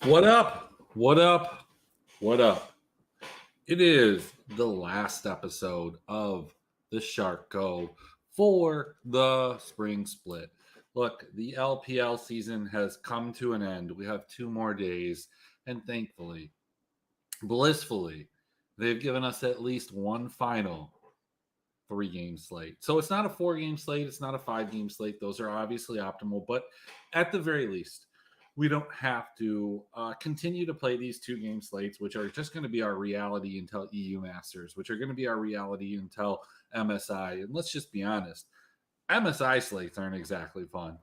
What up? What up? What up? It is the last episode of the Shark Cove for the spring split. Look, the LPL season has come to an end. We have 2 more days, and thankfully, blissfully, they've given us at least one final 3 game slate. So it's not a 4 game slate, it's not a 5 game slate. Those are obviously optimal, but at the very least, we don't have to continue to play these 2 game slates, which are just going to be our reality until EU Masters, which are going to be our reality until MSI. And let's just be honest, MSI slates aren't exactly fun.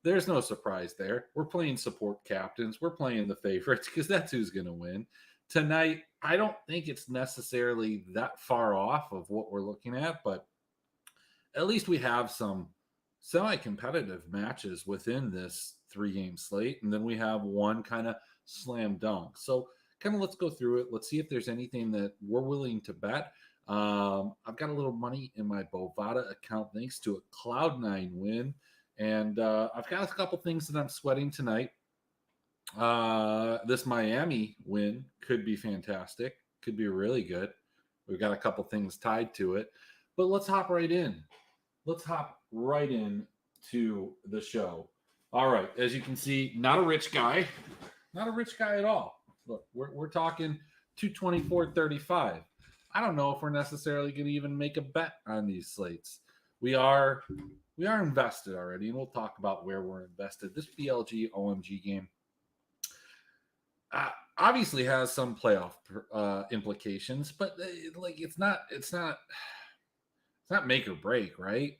There's no surprise there. We're playing support captains. We're playing the favorites because that's who's going to win. Tonight, I don't think it's necessarily that far off of what we're looking at, but at least we have some semi-competitive matches within this 3 game slate, and then we have one kind of slam dunk. So kind of let's go through it. Let's see if there's anything that we're willing to bet. I've got a little money in my Bovada account thanks to a Cloud9 win, and I've got a couple things that I'm sweating tonight. This Miami win could be fantastic, could be really good. We've got a couple things tied to it, but let's hop right in. Let's hop right in to the show. All right, as you can see, not a rich guy at all. Look, we're talking 224.35. I don't know if we're necessarily going to even make a bet on these slates. We are invested already, and we'll talk about where we're invested. This BLG OMG game obviously has some playoff implications, but like it's not make or break, right?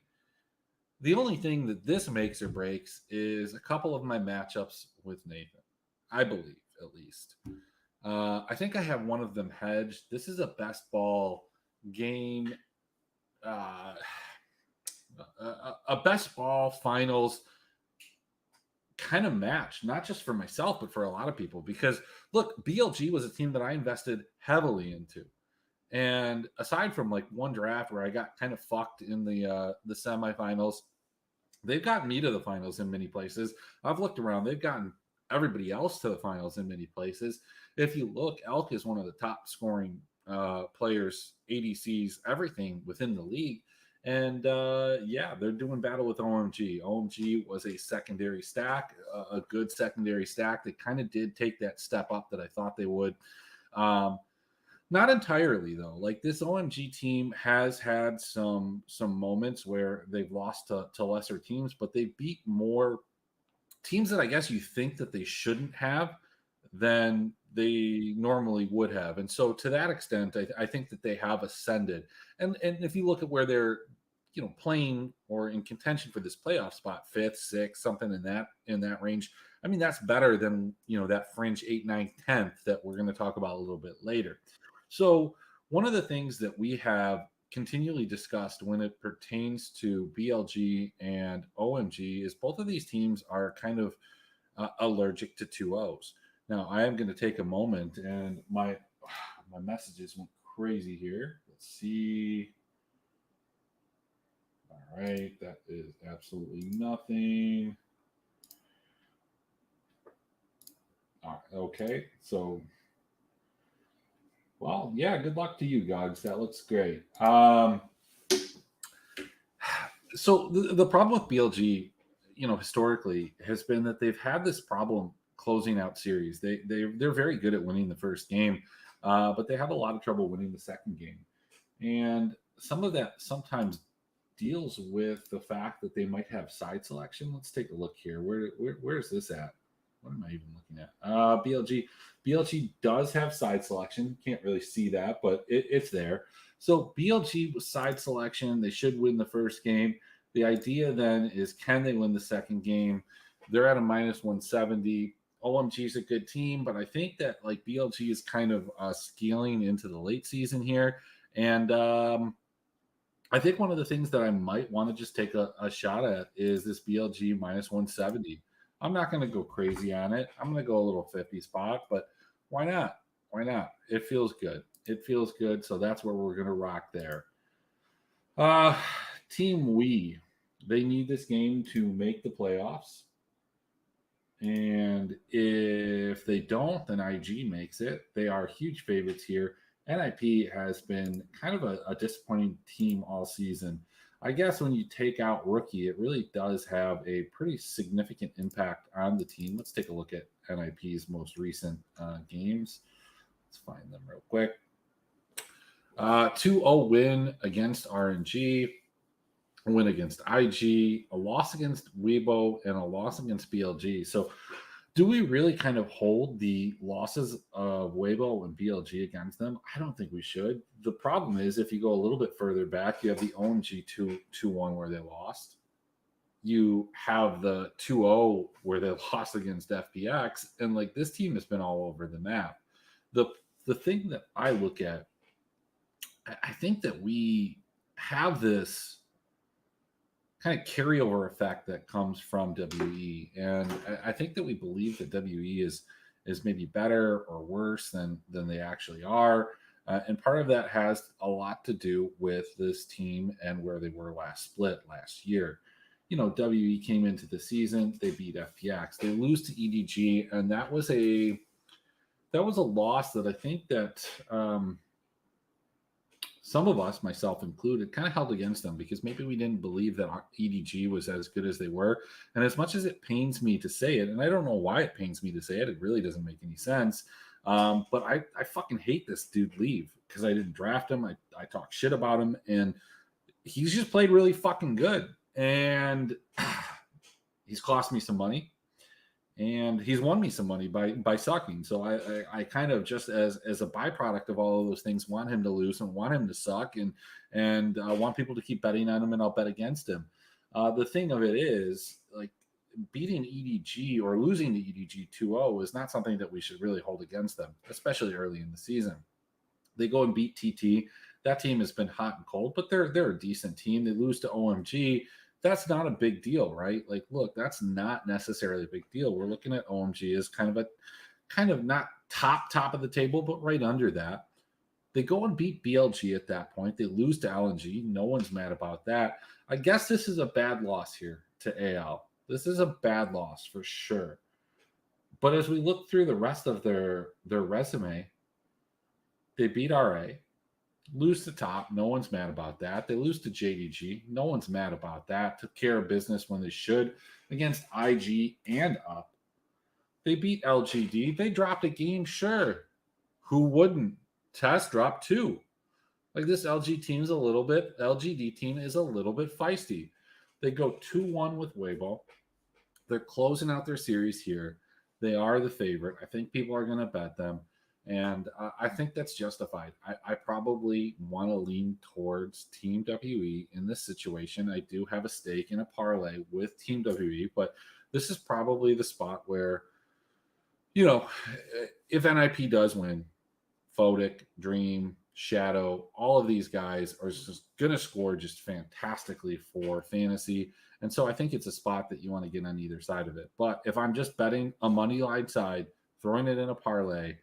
The only thing that this makes or breaks is a couple of my matchups with Nathan, I believe, at least. I think I have one of them hedged. This is a best ball game, a best ball finals kind of match, not just for myself, but for a lot of people. Because, look, BLG was a team that I invested heavily into. And aside from like one draft where I got kind of fucked in the semifinals, they've gotten me to the finals in many places. I've looked around; they've gotten everybody else to the finals in many places. If you look, Elk is one of the top scoring players, ADCs, everything within the league. And yeah, they're doing battle with OMG. OMG was a secondary stack, a good secondary stack. They kind of did take that step up that I thought they would. Not entirely though. Like this OMG team has had some moments where they've lost to lesser teams, but they beat more teams that I guess you think that they shouldn't have than they normally would have. And so to that extent, I think that they have ascended. And if you look at where they're playing or in contention for this playoff spot, 5th, 6th, something in that range. I mean, that's better than that fringe 8th, 9th, 10th that we're going to talk about a little bit later. So one of the things that we have continually discussed when it pertains to BLG and OMG is both of these teams are kind of allergic to 2-0s. Now, I am going to take a moment, and my messages went crazy here. Let's see. All right, that is absolutely nothing. All right, okay, so well, yeah, good luck to you, Gogs. That looks great. So the problem with BLG, historically, has been that they've had this problem closing out series. They're very good at winning the first game, but they have a lot of trouble winning the second game. And some of that sometimes deals with the fact that they might have side selection. Let's take a look here. Where is this at? What am I even looking at? BLG does have side selection. Can't really see that, but it's there. So BLG with side selection, they should win the first game. The idea then is, can they win the second game? They're at a -170. OMG is a good team, but I think that like BLG is kind of scaling into the late season here. And I think one of the things that I might want to just take a shot at is this BLG -170. I'm not going to go crazy on it. I'm going to go a little 50 spot, but why not? Why not? It feels good. It feels good. So that's where we're going to rock there. Team We, they need this game to make the playoffs. And if they don't, then IG makes it. They are huge favorites here. NIP has been kind of a disappointing team all season. I guess when you take out rookie, it really does have a pretty significant impact on the team. Let's take a look at NIP's most recent games. Let's find them real quick. 2-0 win against RNG, a win against IG, a loss against Weibo, and a loss against BLG. So do we really kind of hold the losses of Weibo and BLG against them? I don't think we should. The problem is if you go a little bit further back, you have the OMG 2-1 where they lost. You have the 2-0 where they lost against FPX. And like this team has been all over the map. The thing that I look at, I think that we have this kind of carryover effect that comes from WE, and I think that we believe that WE is maybe better or worse than they actually are, and part of that has a lot to do with this team and where they were last split last year. You know, WE came into the season, they beat FPX, they lose to EDG, and that was a loss that I think that some of us, myself included, kind of held against them because maybe we didn't believe that EDG was as good as they were. And as much as it pains me to say it, and I don't know why it pains me to say it, it really doesn't make any sense. But I fucking hate this dude leave because I didn't draft him. I talk shit about him, and he's just played really fucking good. And he's cost me some money. And he's won me some money by sucking. So I kind of just as a byproduct of all of those things want him to lose and want him to suck and want people to keep betting on him, and I'll bet against him. The thing of it is, like, beating EDG or losing to EDG 2-0 is not something that we should really hold against them, especially early in the season. They go and beat TT. That team has been hot and cold, but they're a decent team. They lose to OMG. That's not a big deal, right? Like, look, that's not necessarily a big deal. We're looking at OMG as kind of not top of the table, but right under that. They go and beat BLG at that point. They lose to LNG. No one's mad about that. I guess this is a bad loss here to AL. This is a bad loss for sure. But as we look through the rest of their resume, they beat RA, lose to top. No one's mad about that. They lose to JDG. No one's mad about that. Took care of business when they should against IG and up. They beat LGD. They dropped a game, sure. Who wouldn't? Test dropped 2. Like, this LGD team is a little bit feisty. They go 2-1 with Weibo. They're closing out their series here. They are the favorite. I think people are going to bet them. And I think that's justified. I probably want to lean towards Team WE in this situation. I do have a stake in a parlay with Team WE, but this is probably the spot where, you know, if NIP does win, Fodic, Dream, Shadow, all of these guys are just going to score just fantastically for fantasy. And so I think it's a spot that you want to get on either side of it. But if I'm just betting a money line side, throwing it in a parlay,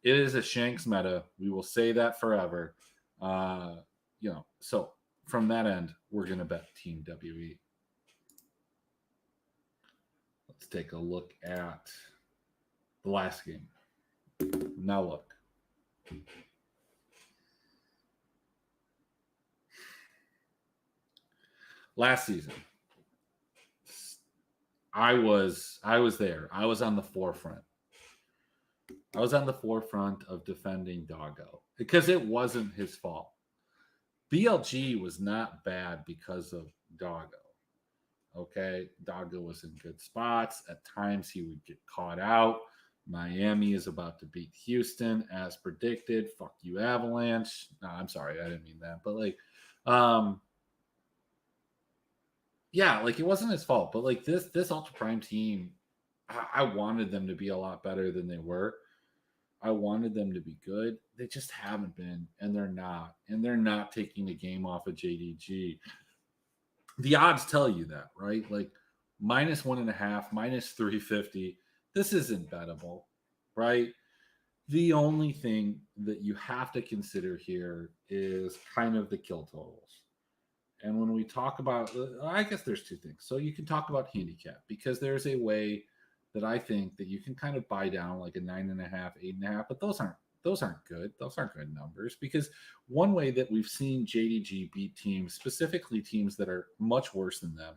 it is a Shanks meta. We will say that forever. So from that end, we're going to bet Team WE. Let's take a look at the last game. Now look. Last season, I was there. I was on the forefront. I was on the forefront of defending Doggo because it wasn't his fault. BLG was not bad because of Doggo. Okay, Doggo was in good spots. At times he would get caught out. Miami is about to beat Houston as predicted. Fuck you, Avalanche. No, I'm sorry, I didn't mean that. But it wasn't his fault. But like this Ultra Prime team, I wanted them to be a lot better than they were. I wanted them to be good. They just haven't been, and they're not. And they're not taking the game off of JDG. The odds tell you that, right? Like -1.5, -350. This isn't bettable, right? The only thing that you have to consider here is kind of the kill totals. And when we talk about, I guess there's two things. So you can talk about handicap because there's a way that I think that you can kind of buy down like a 9.5, 8.5, but those aren't good. Those aren't good numbers because one way that we've seen JDG beat teams, specifically teams that are much worse than them,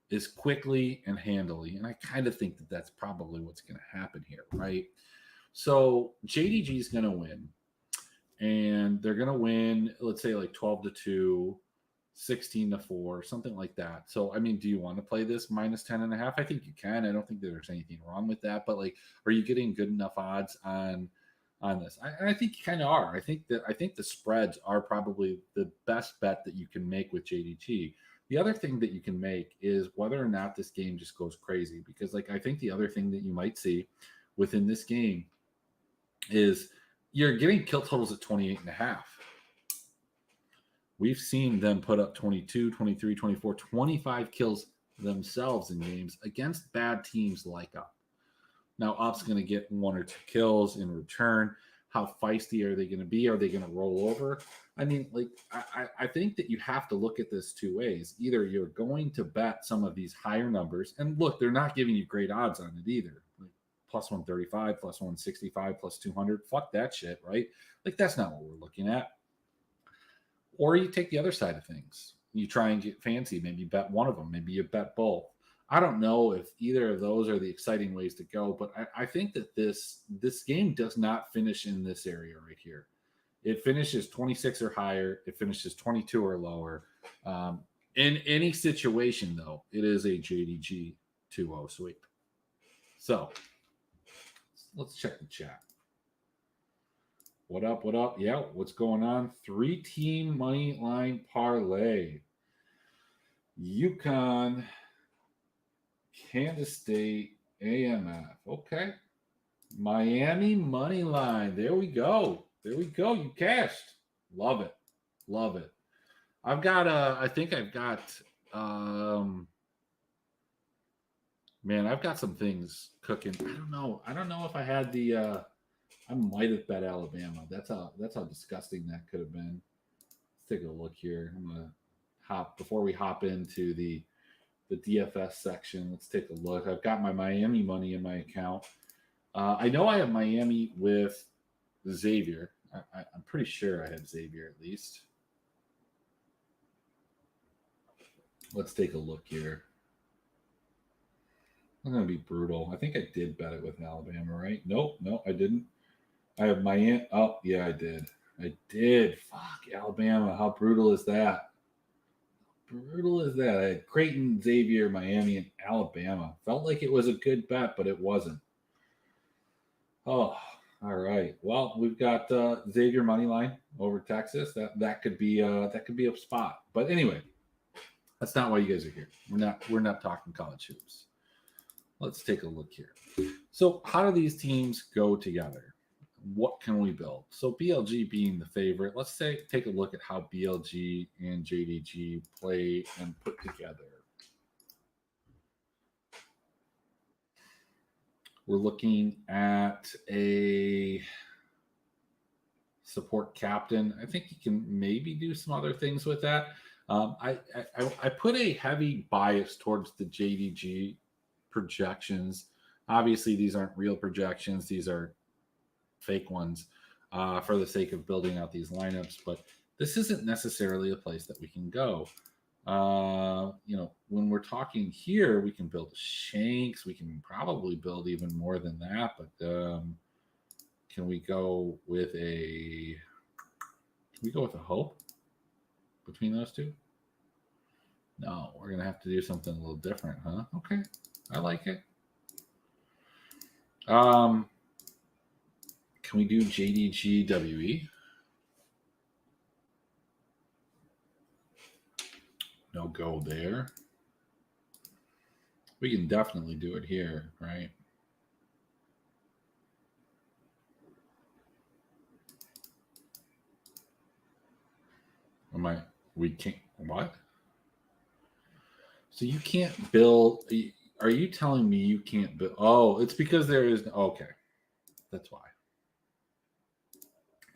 is quickly and handily. And I kind of think that that's probably what's going to happen here, right? So JDG is going to win, and they're going to win, let's say like 12-2, 16-4, something like that. So, I mean, do you want to play this minus 10.5? I think you can. I don't think there's anything wrong with that. But like, are you getting good enough odds on this? I think you kind of are. I think the spreads are probably the best bet that you can make with JDG. The other thing that you can make is whether or not this game just goes crazy. Because like I think the other thing that you might see within this game is you're getting kill totals at 28.5. We've seen them put up 22, 23, 24, 25 kills themselves in games against bad teams like Up. Now, Up's going to get 1 or 2 kills in return. How feisty are they going to be? Are they going to roll over? I mean, like, I think that you have to look at this two ways. Either you're going to bet some of these higher numbers, and look, they're not giving you great odds on it either. Like plus 135, plus 165, plus 200. Fuck that shit, right? Like, that's not what we're looking at. Or you take the other side of things. You try and get fancy. Maybe you bet one of them. Maybe you bet both. I don't know if either of those are the exciting ways to go, but I think that this game does not finish in this area right here. It finishes 26 or higher. It finishes 22 or lower. In any situation, though, it is a JDG 2-0 sweep. So let's check the chat. What up? What up? Yeah, what's going on? 3-team money line parlay. UConn, Kansas State, AMF. Okay. Miami money line. There we go. There we go. You cashed. Love it. Love it. I've got I've got some things cooking. I don't know if I had the I might have bet Alabama. That's how disgusting that could have been. Let's take a look here. I'm gonna before we hop into the DFS section. Let's take a look. I've got my Miami money in my account. I know I have Miami with Xavier. I'm pretty sure I have Xavier at least. Let's take a look here. I'm going to be brutal. I think I did bet it with Alabama, right? Nope, I didn't. I have Miami. Oh, yeah, I did. Fuck, Alabama. How brutal is that? Brutal is that? I had Creighton, Xavier, Miami, and Alabama. Felt like it was a good bet, but it wasn't. Oh, all right. Well, we've got Xavier money line over Texas. That could be a spot. But anyway, that's not why you guys are here. We're not talking college hoops. Let's take a look here. So, how do these teams go together? What can we build? So BLG being the favorite, let's take a look at how BLG and JDG play and put together. We're looking at a support captain. I think you can maybe do some other things with that. I put a heavy bias towards the JDG projections. Obviously, these aren't real projections. These are fake ones for the sake of building out these lineups, but this isn't necessarily a place that we can go. When we're talking here, we can build Shanks. We can probably build even more than that, but can we go with a Hope between those two? No, we're gonna have to do something a little different, huh? Okay, I like it. Can we do JDGWE? No go there. We can definitely do it here, right? We can't, what? So you can't build, are you telling me you can't build? Oh, it's because there is, okay. That's why.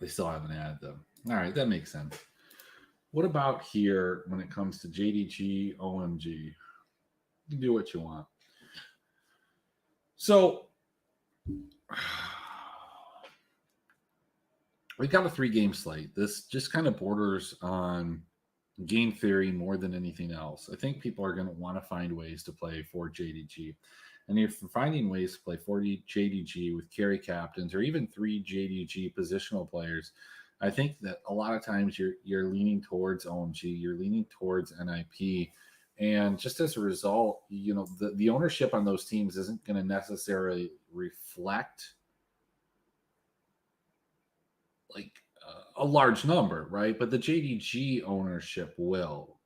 They still haven't added them. All right, that makes sense. What about here when it comes to JDG, OMG? You can do what you want. So we've got a 3-game slate. This just kind of borders on game theory more than anything else. I think people are going to want to find ways to play for JDG. And if you're finding ways to play 40 JDG with carry captains or even 3 JDG positional players, I think that a lot of times you're leaning towards OMG, you're leaning towards NIP. And just as a result, the ownership on those teams isn't going to necessarily reflect like a large number, right? But the JDG ownership will.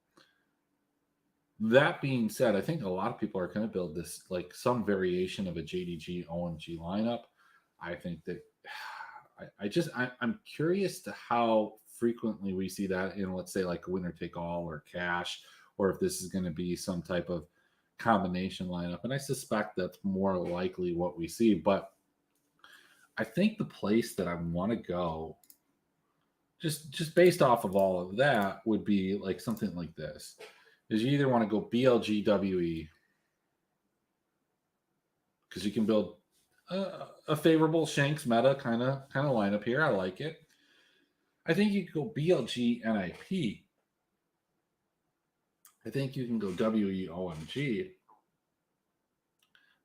That being said, I think a lot of people are going to build this like some variation of a JDG OMG lineup. I think that I'm curious to how frequently we see that in, let's say, like winner take all or cash, or if this is going to be some type of combination lineup. And I suspect that's more likely what we see. But I think the place that I want to go, just based off of all of that, would be like something like this. Is you either want to go BLG WE because you can build a favorable Shanks meta kind of lineup here. I like it. I think you could go BLG NIP. I think you can go WE OMG.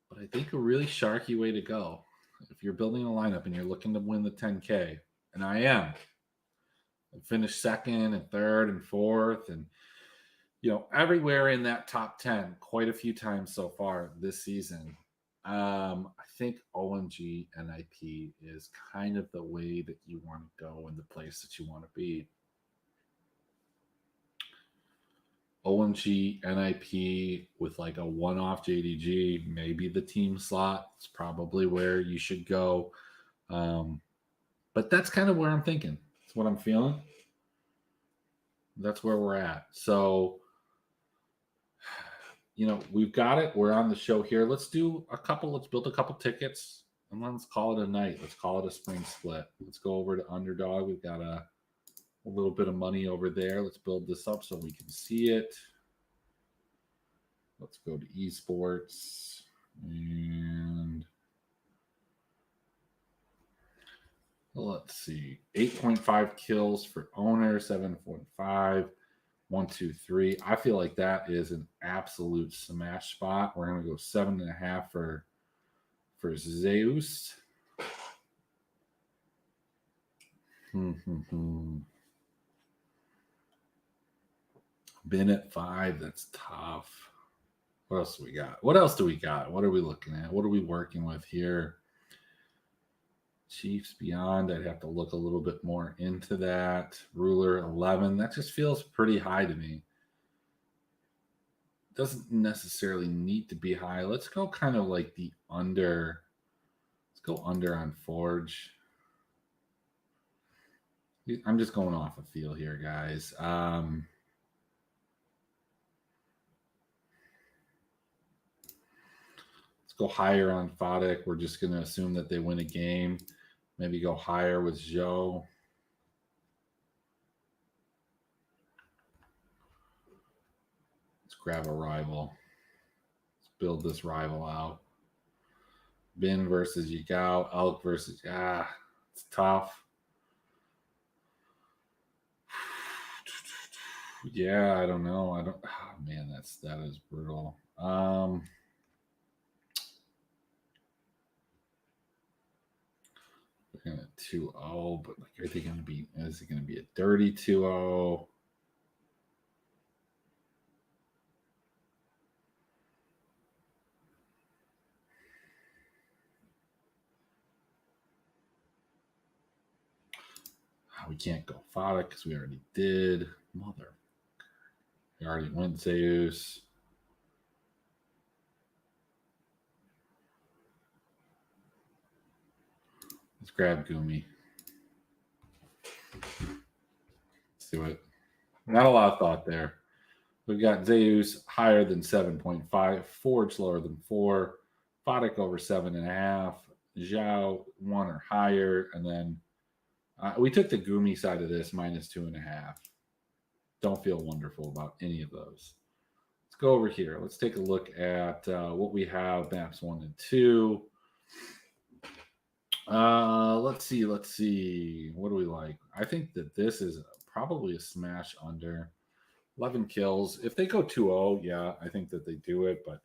But I think a really sharky way to go, if you're building a lineup and you're looking to win the 10K, and I am, I finished second and third and fourth and everywhere in that top 10 quite a few times so far this season. I think OMG NIP is kind of the way that you want to go and the place that you want to be. OMG NIP with like a one-off JDG, maybe the team slot. It's probably where you should go. But that's kind of where I'm thinking. That's what I'm feeling. That's where we're at. So, we've got it. We're on the show here. Let's build a couple tickets, and let's call it a night. Let's call it a spring split. Let's go over to Underdog. We've got a little bit of money over there. Let's build this up so we can see it. Let's go to esports and let's see. 8.5 kills for owner, 7.5. 1, 2, 3. I feel like that is an absolute smash spot. We're going to go 7.5 for Zeus. Bin at 5. That's tough. What else do we got? What are we looking at? What are we working with here? Chiefs Beyond, I'd have to look a little bit more into that. Ruler 11, that just feels pretty high to me. Doesn't necessarily need to be high. Let's go kind of like the under. Let's go under on Forge. I'm just going off a feel here, guys. Let's go higher on Fodek. We're just going to assume that they win a game. Maybe go higher with Joe. Let's grab a rival. Let's build this rival out. Bin versus Yagao. Elk versus... it's tough. Yeah, I don't know. Man, that is brutal. We're gonna 2-0, but like, is it gonna be a dirty 2-0? We can't go Fodek because we already did. Mother. We already went Zeus. Let's grab Gumi. Let's do it. Not a lot of thought there. We've got Zeus higher than 7.5, Forge lower than 4, Fodek over 7.5, Zhao 1 or higher, and then we took the Gumi side of this minus 2.5. Don't feel wonderful about any of those. Let's go over here. Let's take a look at what we have, maps 1 and 2. Let's see. What do we like? I think that this is probably a smash under 11 kills. If they go 2-0, yeah, I think that they do it, but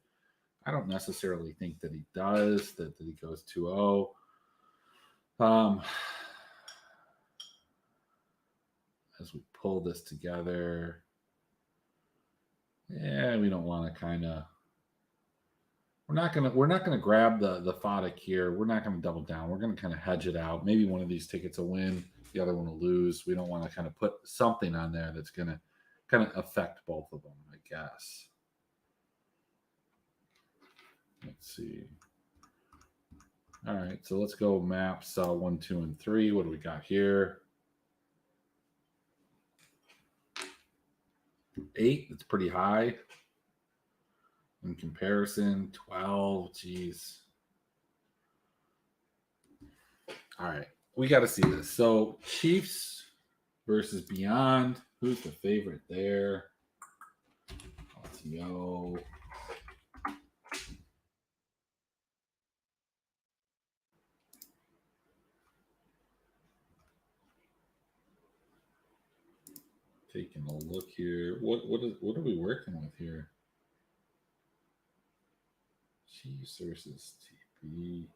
I don't necessarily think that he does, that he goes 2-0. As we pull this together, yeah, we don't want to kind of. We're not gonna grab the Fodic here. We're not gonna double down. We're gonna kind of hedge it out. Maybe one of these tickets will win, the other one will lose. We don't want to kind of put something on there that's gonna kind of affect both of them, I guess. Let's see. All right, so let's go maps 1, 2, and 3. What do we got here? 8. That's pretty high. In comparison, 12. Geez. All right, we got to see this. So Chiefs versus Beyond. Who's the favorite there? Let's go. Taking a look here. What are we working with here? Chiefs versus TP.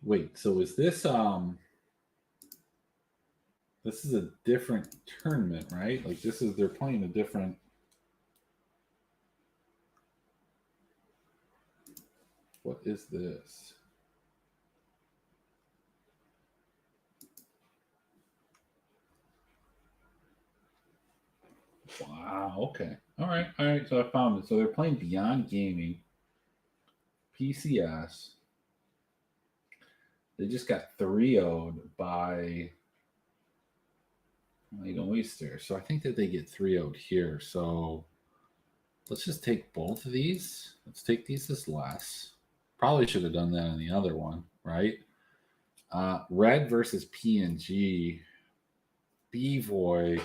Wait, so is this this is a different tournament, right? Like they're playing a different. What is this? Wow. Okay. All right. So I found it. So they're playing Beyond Gaming, PCS. They just got 3-0'd by Oyster. So I think that they get 3-0'd here. So let's just take both of these. Let's take these as less. Probably should have done that on the other one, right? Red versus PNG. B-Boy,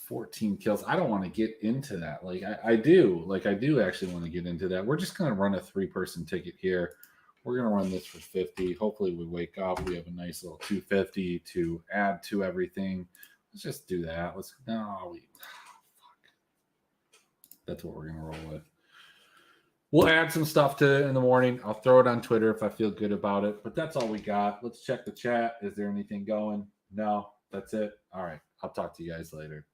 14 kills. I don't want to get into that. Like I do actually want to get into that. We're just going to run a 3-person ticket here. We're going to run this for 50. Hopefully we wake up. We have a nice little 250 to add to everything. Let's just do that. Fuck. That's what we're going to roll with. We'll add some stuff to it in the morning. I'll throw it on Twitter if I feel good about it. But that's all we got. Let's check the chat. Is there anything going? No, that's it. All right. I'll talk to you guys later.